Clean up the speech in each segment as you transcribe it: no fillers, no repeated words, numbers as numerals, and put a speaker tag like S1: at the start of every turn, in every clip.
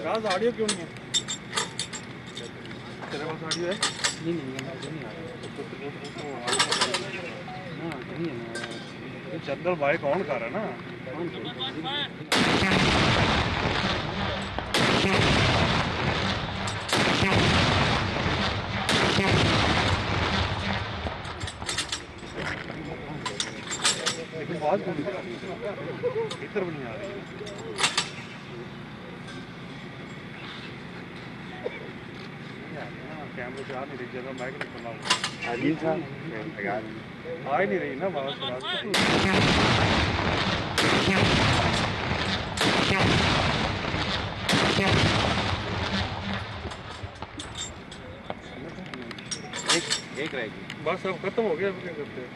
S1: राज audio क्यों नहीं है? तेरे पास ऑडियो है?
S2: नहीं नहीं आ रहा।
S1: चंदर भाई कौन कर रहा है ना? लेकिन बहुत इधर भी नहीं आ रही है। कैमरे से आ नहीं रही, जगह माइक नहीं खुला हुआ।
S2: अजीब सा
S1: आ ही नहीं रही ना बात।
S2: एक रहेगी
S1: बस अब खत्म हो गया, क्या करते हैं?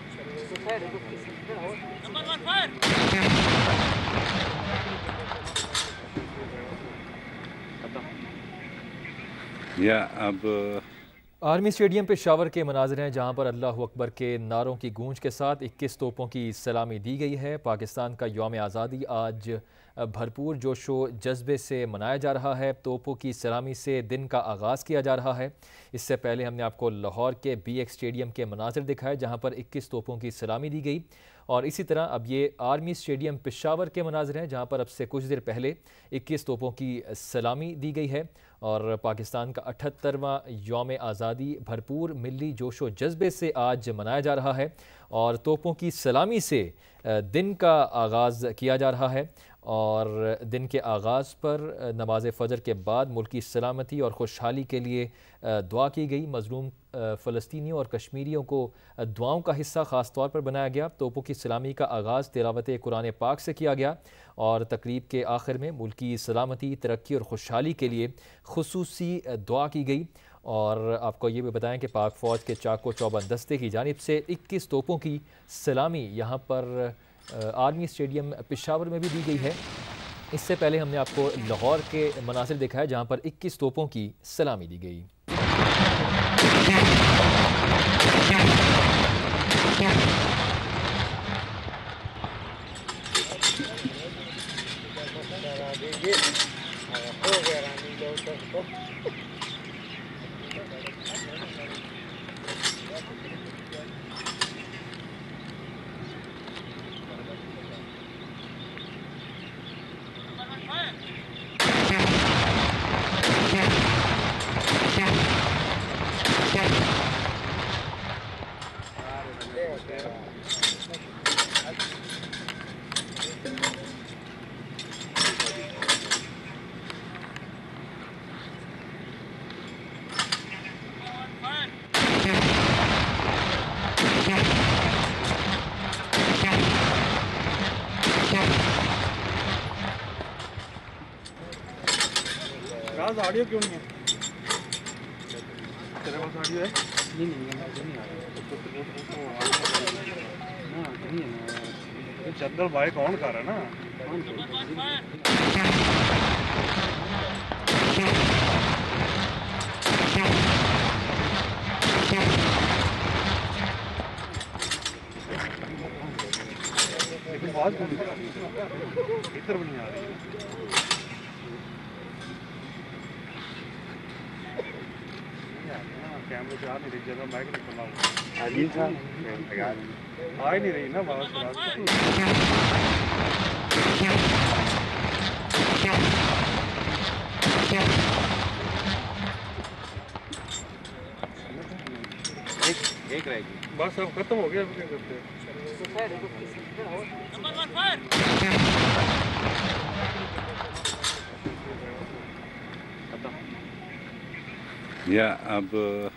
S3: या अब
S4: आर्मी स्टेडियम पेशावर के मनाज़िर हैं जहां पर अल्लाह अकबर के नारों की गूंज के साथ 21 तोपों की सलामी दी गई है। पाकिस्तान का यौम आज़ादी आज भरपूर जोशो जज्बे से मनाया जा रहा है। तोपों की सलामी से दिन का आगाज़ किया जा रहा है। इससे पहले हमने आपको लाहौर के BX स्टेडियम के मनाज़िर दिखाए जहां पर 21 तोपों की सलामी दी गई, और इसी तरह अब ये आर्मी स्टेडियम पेशावर के मनाज़िर हैं जहां पर अब से कुछ देर पहले 21 तोपों की सलामी दी गई है। और पाकिस्तान का 78वां यौम आज़ादी भरपूर मिली जोशो जज्बे से आज मनाया जा रहा है, और तोपों की सलामी से दिन का आगाज़ किया जा रहा है। और दिन के आगाज़ पर नमाज फ़जर के बाद मुल्की सलामती और खुशहाली के लिए दुआ की गई। मज़लूम फ़लस्तीनियों और कश्मीरियों को दुआओं का हिस्सा ख़ास तौर पर बनाया गया। तोपों की सलामी का आगाज़ तिलावत कुरान पाक से किया गया, और तकरीब के आखिर में मुल्की सलामती, तरक्की और खुशहाली के लिए खुसूसी दुआ की गई। और आपको ये भी बताएं कि पाक फ़ौज के चाको चौबंद दस्ते की जानिब से 21 तोपों की सलामी यहाँ पर आर्मी स्टेडियम पेशावर में भी दी गई है। इससे पहले हमने आपको लाहौर के मनासिर दिखाए जहाँ पर 21 तोपों की सलामी दी गई।
S1: राज ऑडियो क्यों नहीं है? तेरे पास ऑडियो है?
S2: नहीं नहीं आ रहा।
S1: चंदर भाई कौन कर रहा है ना? लेकिन बहुत इधर भी नहीं आ रही है। कैमरे से आ नहीं रही, जगह माइक नहीं खुला हुआ।
S2: अजीब सा
S1: आ ही नहीं रही ना बात।
S2: एक रहेगी।
S1: बस अब खत्म हो गया, अब क्या करते हैं।
S3: या अब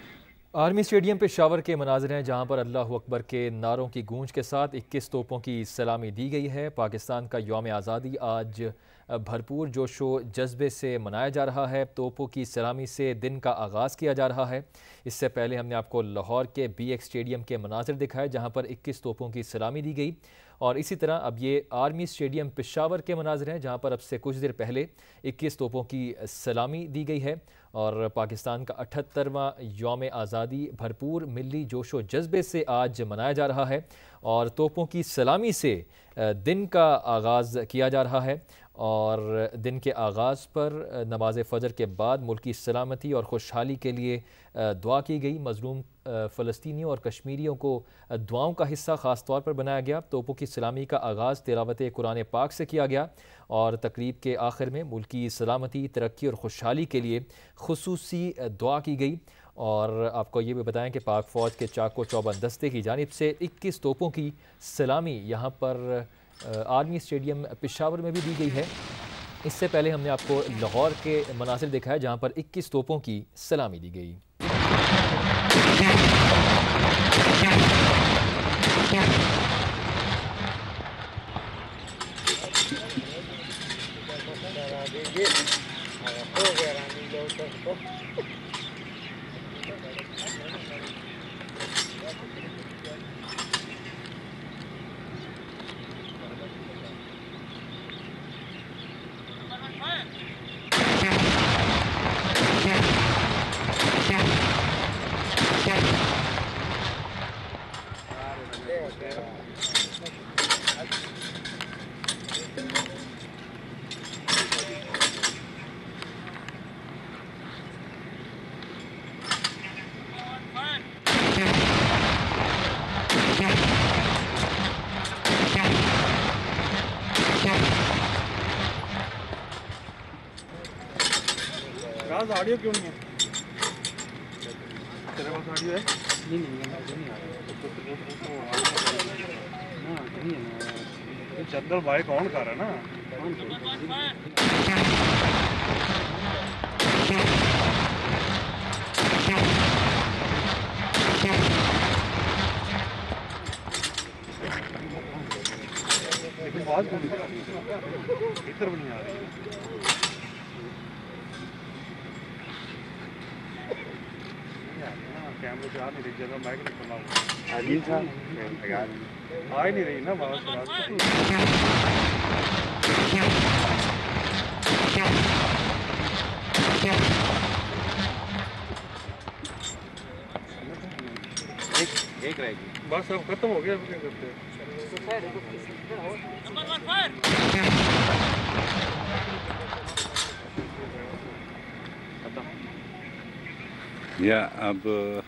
S4: आर्मी स्टेडियम पेशावर के मनाज़िर हैं जहाँ पर अल्लाह अकबर के नारों की गूंज के साथ 21 तोपों की सलामी दी गई है। पाकिस्तान का यौम आज़ादी आज भरपूर जोशो जज्बे से मनाया जा रहा है। तोपों की सलामी से दिन का आगाज़ किया जा रहा है। इससे पहले हमने आपको लाहौर के BX स्टेडियम के मनाज़िर दिखाए जहाँ पर 21 तोपों की सलामी दी गई, और इसी तरह अब ये आर्मी स्टेडियम पेशावर के मनाज़िर हैं जहाँ पर अब से कुछ देर पहले 21 तोपों की सलामी दी गई है। और पाकिस्तान का 78वां यौम आज़ादी भरपूर मिली जोशो जज्बे से आज मनाया जा रहा है, और तोपों की सलामी से दिन का आगाज़ किया जा रहा है। और दिन के आगाज़ पर नमाज फ़जर के बाद मुल्की सलामती और खुशहाली के लिए दुआ की गई। मज़लूम फ़लस्तीनियों और कश्मीरियों को दुआओं का हिस्सा ख़ास तौर पर बनाया गया। तोपों की सलामी का आगाज़ तिलावत कुरान पाक से किया गया, और तकरीब के आखिर में मुल्की सलामती, तरक्की और खुशहाली के लिए खुसूसी दुआ की गई। और आपको ये भी बताएं कि पाक फ़ौज के चाको चौबंद दस्ते की जानिब से 21 तोपों की सलामी यहाँ पर आर्मी स्टेडियम पेशावर में भी दी गई है। इससे पहले हमने आपको लाहौर के मनासिर दिखाए जहाँ पर 21 तोपों की सलामी दी गई।
S1: राज ऑडियो क्यों नहीं है? तेरे पास ऑडियो है?
S2: नहीं नहीं आ रहा। हाँ नहीं है।
S1: चंदर भाई कौन कर रहा है ना? लेकिन आवाज कौन कर रही है? इधर भी नहीं आ रही है। कैमरे से आ नहीं रही, जगह माइक नहीं खुला हुआ।
S2: अजीब था।
S1: आ ही नहीं रही ना आवाज।
S2: एक रहेगी।
S1: बस अब खत्म हो गया, अब क्या करते हैं।
S3: या अब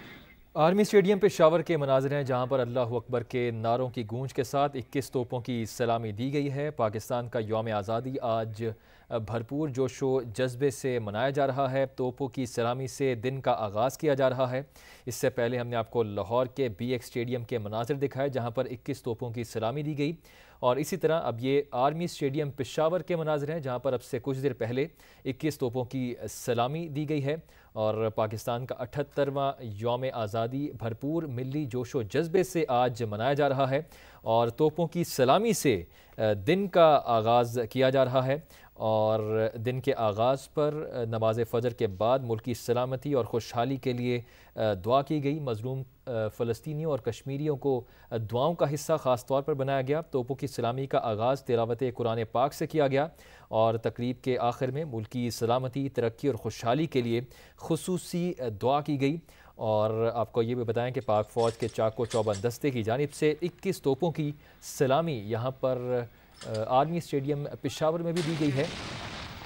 S4: आर्मी स्टेडियम पेशावर के मनाज़िर हैं जहाँ पर अल्लाह अकबर के नारों की गूंज के साथ 21 तोपों की सलामी दी गई है। पाकिस्तान का यौम आज़ादी आज भरपूर जोशो जज्बे से मनाया जा रहा है। तोपों की सलामी से दिन का आगाज़ किया जा रहा है। इससे पहले हमने आपको लाहौर के BX स्टेडियम के मनाज़िर दिखाए जहाँ पर 21 तोपों की सलामी दी गई, और इसी तरह अब ये आर्मी स्टेडियम पेशावर के मनाज़िर हैं जहाँ पर अब से कुछ देर पहले 21 तोपों की सलामी दी गई है। और पाकिस्तान का 78वां यौम आज़ादी भरपूर मिली जोशो जज्बे से आज मनाया जा रहा है, और तोपों की सलामी से दिन का आगाज़ किया जा रहा है। और दिन के आगाज़ पर नमाज फ़जर के बाद मुल्की सलामती और खुशहाली के लिए दुआ की गई। मज़लूम फ़लस्तीनियों और कश्मीरियों को दुआओं का हिस्सा ख़ास तौर पर बनाया गया। तोपों की सलामी का आगाज़ तिलावत कुरान पाक से किया गया, और तकरीब के आखिर में मुल्की सलामती, तरक्की और खुशहाली के लिए खुसूसी दुआ की गई। और आपको ये भी बताएं कि पाक फ़ौज के चाको चौबंद दस्ते की जानिब से 21 तोपों की सलामी यहाँ पर आर्मी स्टेडियम पेशावर में भी दी गई है।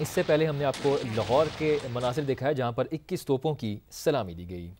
S4: इससे पहले हमने आपको लाहौर के मनासिर दिखाए जहाँ पर 21 तोपों की सलामी दी गई।